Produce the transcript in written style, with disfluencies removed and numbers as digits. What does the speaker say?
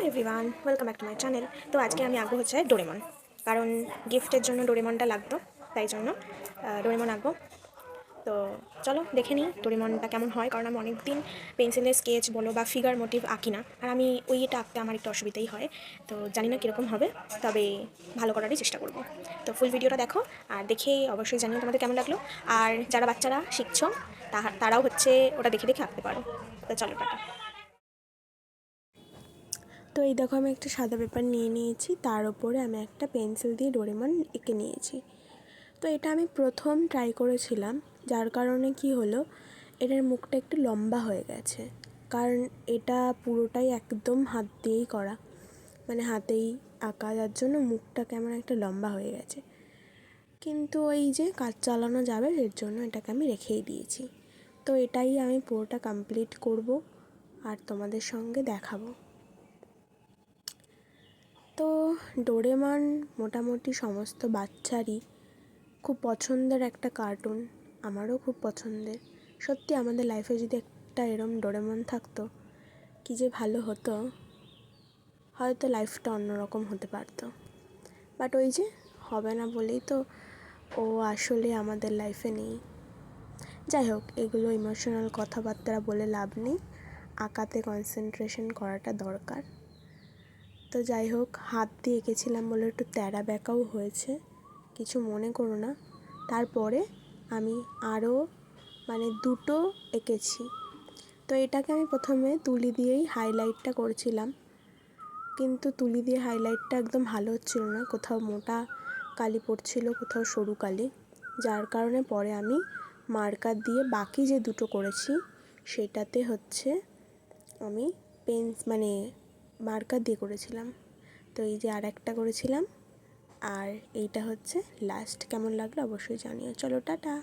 Everyone, welcome back to my channel. তো আজকে আমি আঁকবো হচ্ছে ডোরেমন, কারণ গিফটের জন্য ডোরেমনটা লাগতো, তাই জন্য ডোরেমন আঁকবো। তো চলো দেখে নিই ডোরেমনটা কেমন হয়, কারণ আমি অনেকদিন পেন্সিলের স্কেচ বলো বা ফিগার মোটিভ আঁকি না, আর আমি ওইটা আঁকতে আমার একটু অসুবিধাই হয়। তো জানি না কীরকম হবে, তবে ভালো করারই চেষ্টা করব। তো ফুল ভিডিওটা দেখো, আর দেখে অবশ্যই জানিও তোমাদের কেমন লাগলো। আর যারা বাচ্চারা শিখছো তারাও হচ্ছে ওটা দেখে দেখে আঁকতে পারো। তো চলো টাটা। তো এই দেখো আমি একটা সাদা পেপার নিয়ে নিয়েছি, তার ওপরে আমি একটা পেন্সিল দিয়ে ডোরেমন এঁকে নিয়েছি। তো এটা আমি প্রথম ট্রাই করেছিলাম, যার কারণে কি হলো, এটার মুখটা একটু লম্বা হয়ে গেছে, কারণ এটা পুরোটাই একদম হাত দিয়েই করা, মানে হাতেই আঁকা, যার জন্য মুখটা কেমন একটা লম্বা হয়ে গেছে। কিন্তু এই যে কাজ চালানো যাবে, এর জন্য এটাকে আমি রেখেই দিয়েছি। তো এটাই আমি পুরোটা কমপ্লিট করব আর তোমাদের সঙ্গে দেখাবো। তো ডোরেমন মোটামুটি সমস্ত বাচ্চারই খুব পছন্দের একটা কার্টুন, আমারও খুব পছন্দের। সত্যি আমাদের লাইফে যদি একটা এরম ডোরেমন থাকতো, কী যে ভালো হতো, হয়তো লাইফটা অন্যরকম হতে পারতো। বাট ওই যে হবে না বলেই তো ও আসলে আমাদের লাইফে নেই। যাই হোক, এগুলো ইমোশনাল কথাবার্তা বলে লাভ নেই, আঁকাতে কনসেন্ট্রেশন করাটা দরকার। তো যাই হোক, হাত দিয়ে এঁকেছিলাম বলে একটু তেড়া বেঁকাও হয়েছে, কিছু মনে করো না। তারপরে আমি আরও দুটো এঁকেছি। তো এটাকে আমি প্রথমে তুলি দিয়েই হাইলাইটটা করছিলাম, কিন্তু তুলি দিয়ে হাইলাইটটা একদম ভালো হচ্ছিল না, কোথাও মোটা কালি পড়ছিল, কোথাও সরু কালি, যার কারণে পরে আমি মার্কার দিয়ে বাকি যে দুটো করেছি সেটাতে হচ্ছে আমি মার্কার দিয়ে করেছিলাম। তো এই যে আর একটা করেছিলাম, আর এইটা হচ্ছে লাস্ট। কেমন লাগলো অবশ্যই জানিও। চলো টাটা।